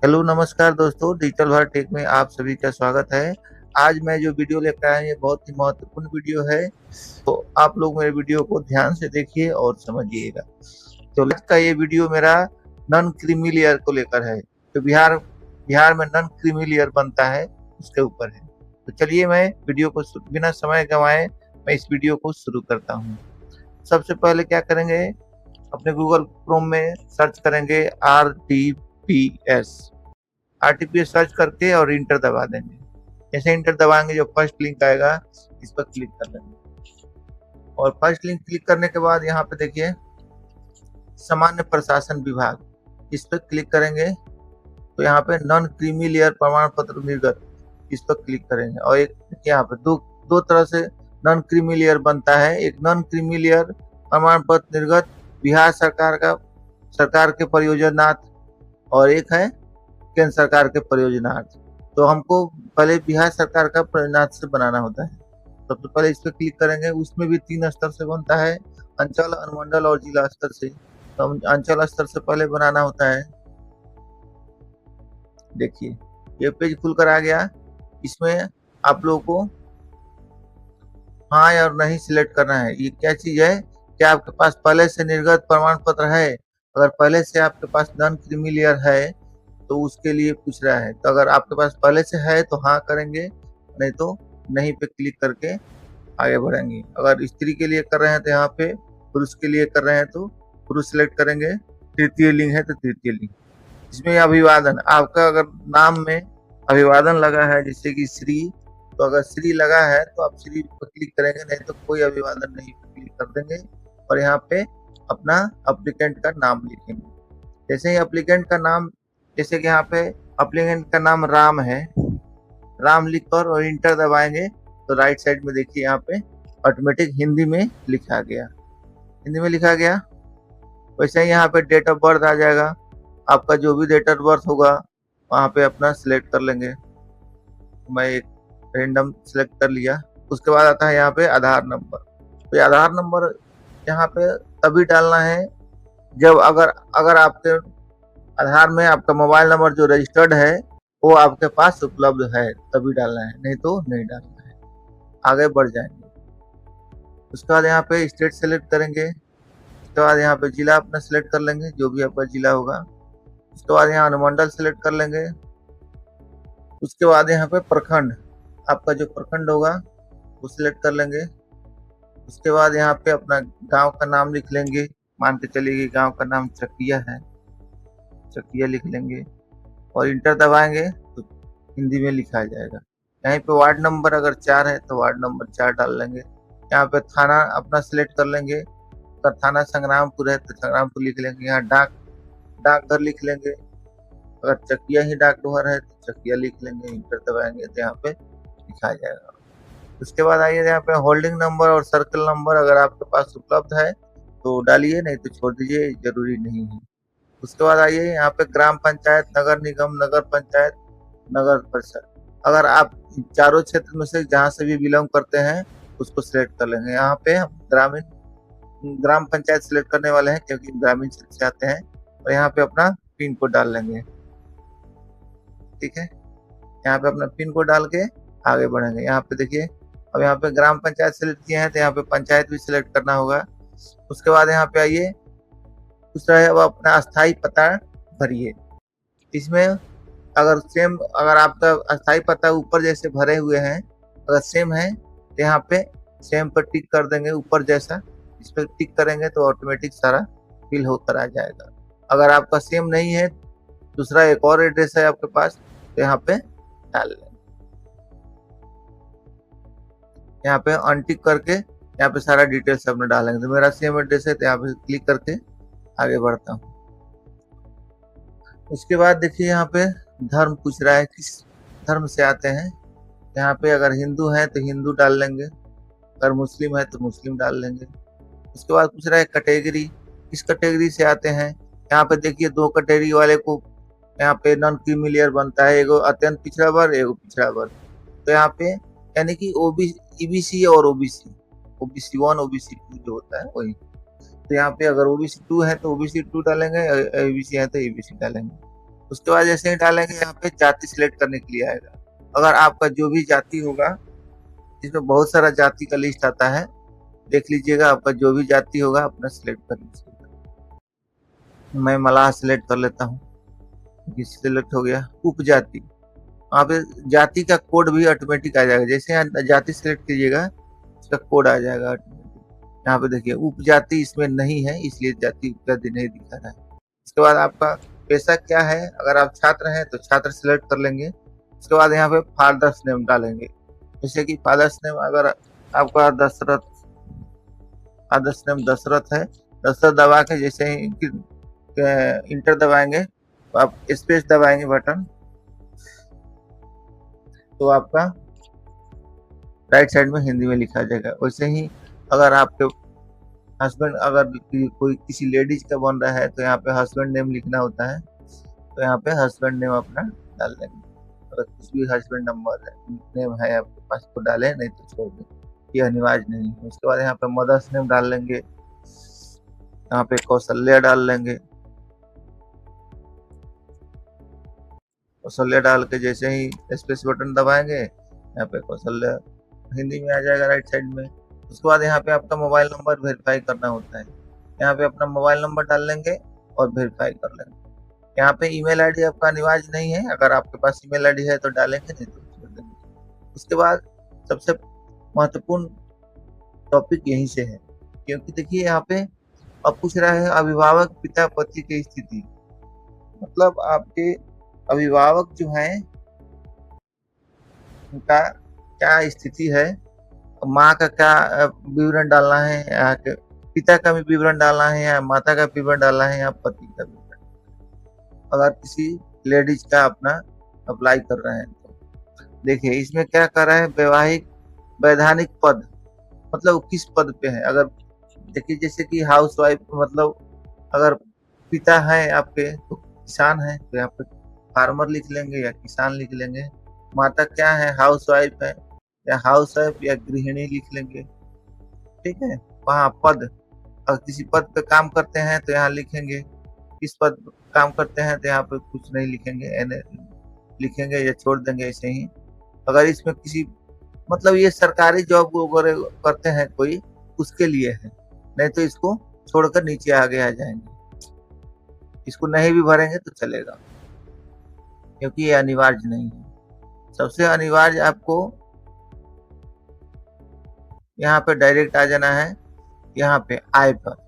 Hello नमस्कार दोस्तों, digital Bharat take में आप सभी का स्वागत है। आज मैं जो वीडियो लेकर आया हूँ ये बहुत ही महत्वपूर्ण वीडियो है, तो आप लोग मेरे वीडियो को ध्यान से देखिए और समझिएगा। तो आज का ये वीडियो मेरा नॉन क्रीमी लेयर को लेकर है। तो बिहार बिहार में नॉन क्रीमी लेयर बनता है, उसके ऊपर है। तो चलिए मैं वीडियो को बिना समय गंवाए मैं इस वीडियो को शुरू करता हूँ। सबसे पहले क्या करेंगे, अपने गूगल क्रोम में सर्च करेंगे आरटीपीएस सर्च करके और इंटर दबा देंगे। जैसे इंटर दबाएंगे जो फर्स्ट लिंक आएगा इस पर क्लिक कर देंगे और फर्स्ट लिंक क्लिक करने के बाद यहाँ पे देखिए सामान्य प्रशासन विभाग, इस पर क्लिक करेंगे तो यहाँ पे नॉन क्रीमी लेयर प्रमाण पत्र निर्गत, इस पर क्लिक करेंगे और एक यहाँ पे दो तरह से नॉन क्रीमी लेयर बनता है। एक नॉन क्रीमी लेयर प्रमाण पत्र निर्गत बिहार सरकार के परियोजनार्थ और एक है केंद्र सरकार के परियोजनार्थ। तो हमको पहले बिहार सरकार का परियोजनार्थ से बनाना होता है। सबसे पहले इस पर क्लिक करेंगे, उसमें भी 3 स्तर से बनता है, अंचल, अनुमंडल और जिला स्तर से। तो अंचल स्तर से पहले बनाना होता है। देखिए ये पेज खुलकर आ गया। इसमें आप लोगों को हाँ और नहीं सिलेक्ट करना है। ये क्या चीज है, क्या आपके पास पहले से निर्गत प्रमाण पत्र है? अगर पहले से आपके पास नॉन क्रीमी लेयर है तो उसके लिए पूछ रहा है। तो अगर आपके पास पहले से है तो हाँ करेंगे, नहीं तो नहीं पे क्लिक करके आगे बढ़ेंगे। अगर स्त्री के लिए कर रहे हैं तो यहाँ पे, पुरुष के लिए कर रहे हैं तो पुरुष सिलेक्ट करेंगे, तृतीय लिंग है तो तृतीय लिंग। इसमें अभिवादन, आपका अगर नाम में अभिवादन लगा है जैसे कि श्री, तो अगर श्री लगा है तो आप श्री पर क्लिक करेंगे, नहीं तो कोई अभिवादन नहीं पर क्लिक कर देंगे और यहाँ पे अपना एप्लीकेंट का नाम लिखेंगे। जैसे ही एप्लीकेंट का नाम, जैसे कि यहाँ पे एप्लीकेंट का नाम राम है, राम लिखकर और इंटर दबाएंगे तो राइट साइड में देखिए यहाँ पे ऑटोमेटिक हिंदी में लिखा गया, हिंदी में लिखा गया। वैसे ही यहाँ पे डेट ऑफ बर्थ आ जाएगा, आपका जो भी डेट ऑफ बर्थ होगा वहाँ पे अपना सिलेक्ट कर लेंगे। मैं एक रेंडम सिलेक्ट कर लिया। उसके बाद आता है यहाँ पे आधार नंबर। तो आधार नंबर यहाँ पे तभी डालना है जब अगर आपके आधार में आपका मोबाइल नंबर जो रजिस्टर्ड है वो आपके पास उपलब्ध है, तभी डालना है, नहीं तो नहीं डालना है। आगे बढ़ जाएंगे। उसके बाद यहाँ पे स्टेट सेलेक्ट करेंगे। उसके बाद यहाँ पे जिला अपना सिलेक्ट कर लेंगे, जो भी आपका जिला होगा। उसके बाद यहाँ अनुमंडल सिलेक्ट कर लेंगे। उसके बाद यहाँ पे प्रखंड, आपका जो प्रखंड होगा वो सिलेक्ट कर लेंगे। उसके बाद यहाँ पे अपना गांव का नाम लिख लेंगे। मान के चलिए कि गांव का नाम चकिया है, चकिया लिख लेंगे और इंटर दबाएंगे तो हिंदी में लिखा जाएगा। यहाँ पे वार्ड नंबर अगर 4 है तो वार्ड नंबर 4 डाल लेंगे। यहाँ पे थाना अपना सिलेक्ट कर लेंगे। अगर थाना संग्रामपुर है तो संग्रामपुर लिख लेंगे। यहाँ डाकघर लिख लेंगे। अगर चकिया ही डाकघर है तो चकिया लिख लेंगे, इंटर दबाएंगे तो यहाँ पे लिखा जाएगा। उसके बाद आइए यहाँ पे होल्डिंग नंबर और सर्कल नंबर अगर आपके पास उपलब्ध है तो डालिए, नहीं तो छोड़ दीजिए, जरूरी नहीं है। उसके बाद आइए यहाँ पे ग्राम पंचायत, नगर निगम, नगर पंचायत, नगर परिषद, अगर आप चारों क्षेत्र में से जहाँ से भी बिलोंग करते हैं उसको सिलेक्ट कर लेंगे। यहाँ पे हम ग्राम पंचायत सिलेक्ट करने वाले हैं क्योंकि ग्रामीण क्षेत्र से आते हैं और यहाँ पे अपना पिन कोड डाल लेंगे। ठीक है, यहाँ पे अपना पिन कोड डाल के आगे बढ़ेंगे। यहाँ पे देखिए अब यहाँ पे ग्राम पंचायत सिलेक्ट किए हैं तो यहाँ पे पंचायत भी सिलेक्ट करना होगा। उसके बाद यहाँ पे आइए, दूसरा है वो अपना अस्थाई पता भरिए। इसमें अगर आपका अस्थाई पता ऊपर जैसे भरे हुए हैं, अगर सेम है तो यहाँ पे सेम पर टिक कर देंगे ऊपर जैसा, इस पर टिक करेंगे तो ऑटोमेटिक सारा फिल होकर आ जाएगा। अगर आपका सेम नहीं है, दूसरा एक और एड्रेस है आपके पास, तो यहाँ पे डाल लेंगे। यहाँ पे अनटिक करके यहाँ पे सारा डिटेल्स अपने डालेंगे। तो मेरा सेम एड्रेस है तो यहाँ पे क्लिक करके आगे बढ़ता हूँ। उसके बाद देखिए यहाँ पे धर्म पूछ रहा है, किस धर्म से आते हैं। यहाँ पे अगर हिंदू है तो हिंदू डाल लेंगे, अगर मुस्लिम है तो मुस्लिम डाल लेंगे। उसके बाद पूछ रहा है कैटेगरी, किस कैटेगरी से आते हैं। यहाँ पे देखिए 2 कैटेगरी वाले को यहाँ पे नॉन क्रीमी लेयर बनता है, एगो अत्यंत पिछड़ा वर्ग, एगो पिछड़ा वर्ग। तो यहाँ पे यानी कि ईबीसी और ओबीसी 1 ओबीसी 2 जो होता है वही। तो यहाँ पे अगर ओबीसी 2 है तो ओबीसी 2 डालेंगे, एबीसी है तो एबीसी डालेंगे। उसके बाद जैसे ही डालेंगे यहाँ पे जाति सिलेक्ट करने के लिए आएगा। अगर आपका जो भी जाति होगा, इसमें बहुत सारा जाति का लिस्ट आता है, देख लीजिएगा आपका जो भी जाति होगा अपना सिलेक्ट कर लीजिएगा। मैं मलाह सिलेक्ट कर लेता हूँ, सिलेक्ट हो गया। उपजाति, वहाँ पे जाति का कोड भी ऑटोमेटिक आ जाएगा। जैसे यहाँ जाति सिलेक्ट कीजिएगा उसका कोड आ जाएगा ऑटोमेटिक। यहाँ पे देखिए उपजाति इसमें नहीं है, इसलिए जाति उपजाति नहीं दिखा रहा है। उसके बाद आपका पेशा क्या है, अगर आप छात्र हैं तो छात्र सिलेक्ट कर लेंगे। उसके बाद यहाँ पे फादर्स नेम डालेंगे, जैसे कि फादर्स नेम अगर आपका दशरथ, फादर्स नेम दशरथ है, दशरथ दबा के जैसे ही इंटर दबाएंगे तो आप स्पेस दबाएंगे बटन, तो आपका राइट साइड में हिंदी में लिखा जाएगा। वैसे ही अगर आपके हस्बैंड, अगर कोई किसी लेडीज का बन रहा है तो यहाँ पे हस्बैंड नेम लिखना होता है, तो यहाँ पे हस्बैंड नेम अपना डाल देंगे। अगर कुछ भी हस्बैंड नंबर नेम है आपके पास तो डालें, नहीं तो छोड़ दें, ये अनिवार्य नहीं है। उसके बाद यहाँ पे मदर्स नेम डाल लेंगे, यहाँ पे कौशल्या डाल लेंगे। कौशल्या डाल के जैसे ही स्पेस बटन दबाएंगे यहाँ पे कौशल्या हिंदी में आ जाएगा राइट साइड में। उसके बाद यहाँ पे आपका मोबाइल नंबर वेरीफाई करना होता है, यहाँ पे अपना मोबाइल नंबर डाल लेंगे और वेरीफाई कर लेंगे। यहाँ पे ईमेल आईडी आपका अनिवार्य नहीं है, अगर आपके पास ईमेल आईडी है तो डालेंगे, नहीं तो छोड़ देंगे। उसके बाद सबसे महत्वपूर्ण टॉपिक यहीं से है, क्योंकि देखिए यहाँ पे अब पूछ रहा है अभिभावक पिता पति की स्थिति, मतलब आपके अभिभावक जो हैं उनका क्या स्थिति है, माँ का क्या विवरण डालना है, या पिता का भी विवरण डालना है, या माता का विवरण डालना है, या पति का विवरण। अगर किसी लेडीज का अपना अप्लाई कर रहे हैं तो देखिए इसमें क्या कर रहा है, वैवाहिक वैधानिक पद, मतलब किस पद पे है। अगर देखिए जैसे कि हाउस वाइफ, मतलब अगर पिता है आपके तो किसान है तो यहाँ पे फार्मर लिख लेंगे या किसान लिख लेंगे। माता क्या है, हाउस वाइफ है, या हाउस वाइफ या गृहिणी लिख लेंगे, ठीक है। वहाँ पद, अगर किसी पद पे काम करते हैं तो यहाँ लिखेंगे, किस पद काम करते हैं तो यहाँ पे कुछ नहीं लिखेंगे, लिखेंगे या छोड़ देंगे ऐसे ही। अगर इसमें किसी, मतलब ये सरकारी जॉब वगैरह करते हैं कोई, उसके लिए है, नहीं तो इसको छोड़कर नीचे आगे आ जाएंगे। इसको नहीं भी भरेंगे तो चलेगा, क्योंकि ये अनिवार्य नहीं है। सबसे अनिवार्य आपको यहाँ पे डायरेक्ट आ जाना है, यहाँ पे आय पर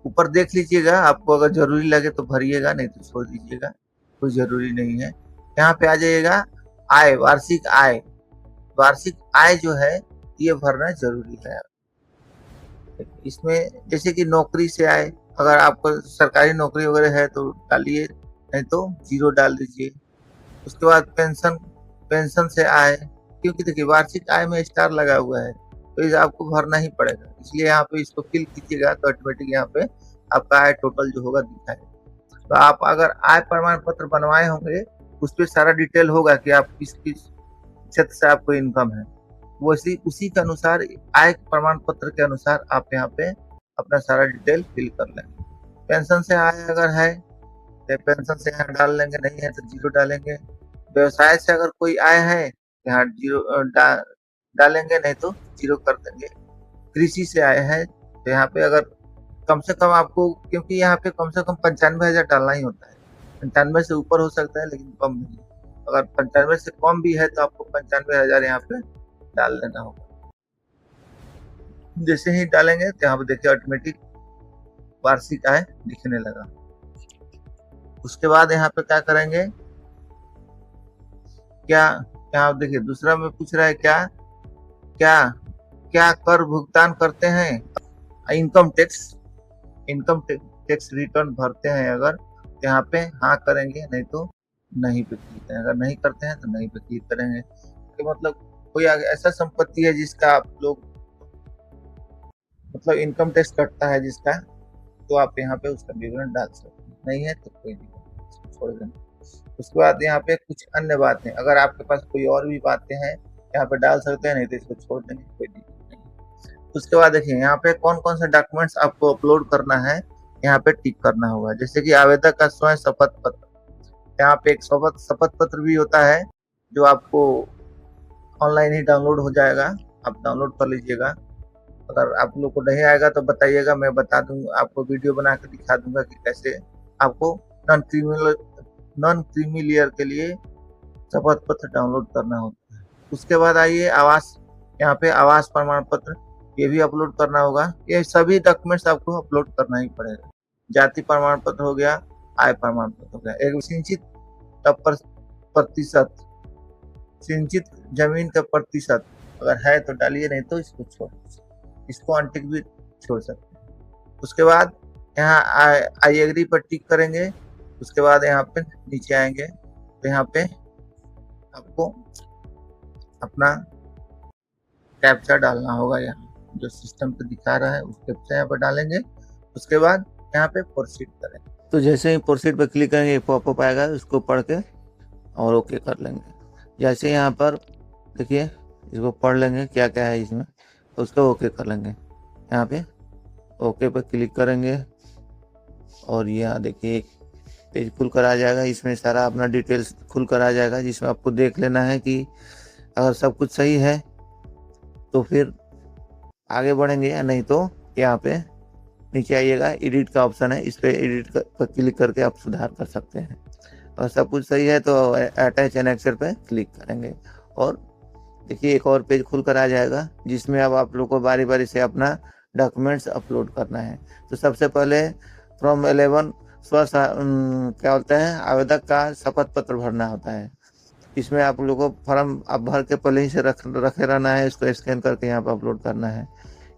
ऊपर देख लीजिएगा, आपको अगर जरूरी लगे तो भरिएगा, नहीं तो छोड़ दीजिएगा, कोई जरूरी नहीं है। यहाँ पे आ जाइएगा आय, वार्षिक आय। वार्षिक आय जो है ये भरना जरूरी है। इसमें जैसे कि नौकरी से आए, अगर आपको सरकारी नौकरी वगैरह है तो डालिए, नहीं तो 0 डाल दीजिए। उसके बाद पेंशन, पेंशन से आए, क्योंकि देखिए वार्षिक आय में स्टार लगा हुआ है तो इसे आपको भरना ही पड़ेगा, इसलिए यहाँ पे इसको फिल कीजिएगा तो ऑटोमेटिक यहाँ पे आपका आय टोटल जो होगा दिखाएगा। तो आप अगर आय प्रमाण पत्र बनवाए होंगे उस पर सारा डिटेल होगा कि आप किस किस क्षेत्र से आपको इनकम है, वैसे उसी के अनुसार आय प्रमाण पत्र के अनुसार आप यहाँ पे अपना सारा डिटेल फिल कर लेंगे। पेंशन से आय अगर है तो पेंशन से यहाँ डाल लेंगे, नहीं है तो 0 डालेंगे। व्यवसाय से अगर कोई आय है यहाँ 0 डालेंगे, नहीं तो 0 कर देंगे। कृषि से आय है तो यहाँ पे अगर कम से कम आपको, क्योंकि यहाँ पे कम से कम 95,000 डालना ही होता है, 95 से ऊपर हो सकता है लेकिन कम नहीं। अगर 95 से कम भी है तो आपको 95,000 यहाँ पे डाल देना होगा। जैसे ही डालेंगे तो यहाँ पे देखिए ऑटोमेटिक वार्षिक आय दिखने लगा। उसके बाद यहाँ पे क्या करेंगे, क्या यहाँ देखिए दूसरा में पूछ रहा है क्या क्या क्या कर भुगतान करते हैं, income tax, income tax return भरते हैं अगर तो यहाँ पे हाँ करेंगे, नहीं तो नहीं पे क्लिक करेंगे। अगर नहीं करते हैं तो नहीं पे क्लिक करेंगे। तो मतलब कोई ऐसा संपत्ति है जिसका आप लोग, मतलब इनकम टैक्स कटता है जिसका, तो आप यहाँ पे उसका विवरण डाल सकते हैं, नहीं है तो कोई नहीं, छोड़ देंगे। उसके बाद यहाँ पे कुछ अन्य बातें, अगर आपके पास कोई और भी बातें हैं यहाँ पे डाल सकते हैं, नहीं तो इसको छोड़ देंगे, कोई दिक्कत नहीं। उसके बाद देखिए यहाँ पे कौन कौन से डॉक्यूमेंट्स आपको अपलोड करना है, यहाँ पे टिक करना होगा। जैसे कि आवेदक का स्वयं शपथ पत्र, यहाँ पे एक शपथ पत्र भी होता है जो आपको ऑनलाइन ही डाउनलोड हो जाएगा, आप डाउनलोड कर लीजिएगा। अगर आप लोग को नहीं आएगा तो बताइएगा, मैं बता दूंगा, आपको वीडियो बना के दिखा दूंगा कि कैसे आपको नॉन क्रीमी लेयर के लिए शपथ पत्र डाउनलोड करना होता है। उसके बाद आइए आवास, यहाँ पे आवास प्रमाण पत्र ये भी अपलोड करना होगा। ये सभी डॉक्यूमेंट्स आपको अपलोड करना ही पड़ेगा। जाति प्रमाण पत्र हो गया, आय प्रमाण पत्र हो गया, एक सिंचित प्रतिशत, सिंचित जमीन का प्रतिशत अगर है तो डालिए, नहीं तो इसको छोड़, इसको अनटिक भी छोड़ सकते हैं। उसके बाद यहाँ आई एग्री पर टिक करेंगे। उसके बाद यहाँ पे नीचे आएंगे तो यहाँ पे आपको अपना कैप्चा डालना होगा। यहाँ जो सिस्टम पे दिखा रहा है उस कैप्चा यहाँ पर डालेंगे। उसके बाद यहाँ पे प्रोसीड करेंगे। तो जैसे ही प्रोसीड पे क्लिक करेंगे पॉपअप आएगा, उसको पढ़ के और ओके कर लेंगे। जैसे यहाँ पर देखिए इसको पढ़ लेंगे क्या क्या है इसमें, उसको ओके कर लेंगे। यहाँ पे ओके पे क्लिक करेंगे और यहाँ देखिए एक पेज खुल कर आ जाएगा। इसमें सारा अपना डिटेल्स खुल कर आ जाएगा, जिसमें आपको देख लेना है कि अगर सब कुछ सही है तो फिर आगे बढ़ेंगे, या नहीं तो यहाँ पे नीचे आइएगा, एडिट का ऑप्शन है, इस पे एडिट पर क्लिक करके आप सुधार कर सकते हैं। और सब कुछ सही है तो अटैच एनेक्सर पे क्लिक करेंगे और देखिए एक और पेज खुल कर आ जाएगा, जिसमें अब आप लोग को बारी बारी से अपना डॉक्यूमेंट्स अपलोड करना है। तो सबसे पहले फ्रॉम 11 क्या होता है, आवेदक का शपथ पत्र भरना होता है। इसमें आप लोग को फॉर्म आप भर के पहले ही से रखे रहना है, इसको स्कैन करके यहाँ पर अपलोड करना है।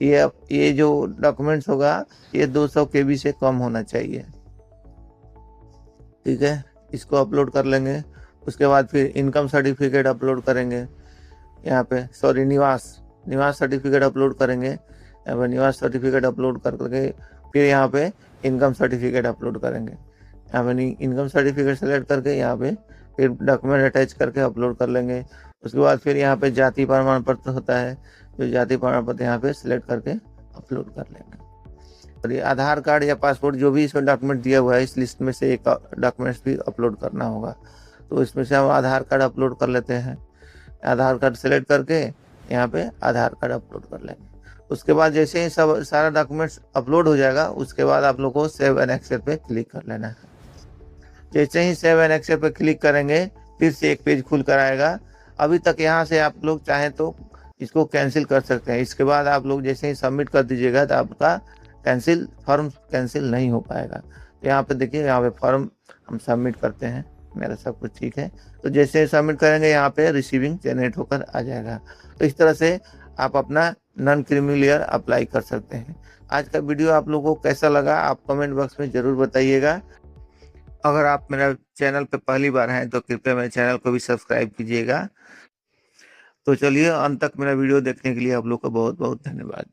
ये जो डॉक्यूमेंट्स होगा ये 200 KB से कम होना चाहिए, ठीक है। इसको अपलोड कर लेंगे। उसके बाद फिर इनकम सर्टिफिकेट अपलोड करेंगे, यहाँ पे सॉरी निवास सर्टिफिकेट अपलोड करेंगे। यहाँ पे निवास सर्टिफिकेट अपलोड करके फिर यहाँ पे इनकम सर्टिफिकेट अपलोड करेंगे। यहाँ पे इनकम सर्टिफिकेट सेलेक्ट करके यहाँ पे फिर डॉक्यूमेंट अटैच करके अपलोड कर लेंगे। उसके बाद फिर यहाँ पे जाति प्रमाण पत्र होता है, जो जाति प्रमाण पत्र यहाँ पे सिलेक्ट करके अपलोड कर लेंगे। और ये आधार कार्ड या पासपोर्ट जो भी इसमें डॉक्यूमेंट दिया हुआ है, इस लिस्ट में से एक डॉक्यूमेंट्स भी अपलोड करना होगा। तो इसमें से हम आधार कार्ड अपलोड कर लेते हैं। आधार कार्ड सेलेक्ट करके यहाँ पे आधार कार्ड अपलोड कर लेंगे। उसके बाद जैसे ही सब सारा डॉक्यूमेंट्स अपलोड हो जाएगा, उसके बाद आप लोग को सेव एंड एक्सेप्ट पे क्लिक कर लेना है। जैसे ही सेव एंड एक्सेप्ट पे क्लिक करेंगे फिर से एक पेज खुल कर आएगा। अभी तक यहाँ से आप लोग चाहें तो इसको कैंसिल कर सकते हैं। इसके बाद आप लोग जैसे ही सबमिट कर दीजिएगा तो आपका फॉर्म कैंसिल नहीं हो पाएगा। तो यहाँ पे देखिए, यहाँ पे फॉर्म हम सबमिट करते हैं, मेरा सब कुछ ठीक है। तो जैसे सबमिट करेंगे यहाँ पे रिसीविंग जनरेट होकर आ जाएगा। तो इस तरह से आप अपना नॉन क्रीमी लेयर अप्लाई कर सकते हैं। आज का वीडियो आप लोगों को कैसा लगा आप कमेंट बॉक्स में ज़रूर बताइएगा। अगर आप मेरा चैनल पे पहली बार हैं तो कृपया मेरे चैनल को भी सब्सक्राइब कीजिएगा। तो चलिए, अंत तक मेरा वीडियो देखने के लिए आप लोग का बहुत बहुत धन्यवाद।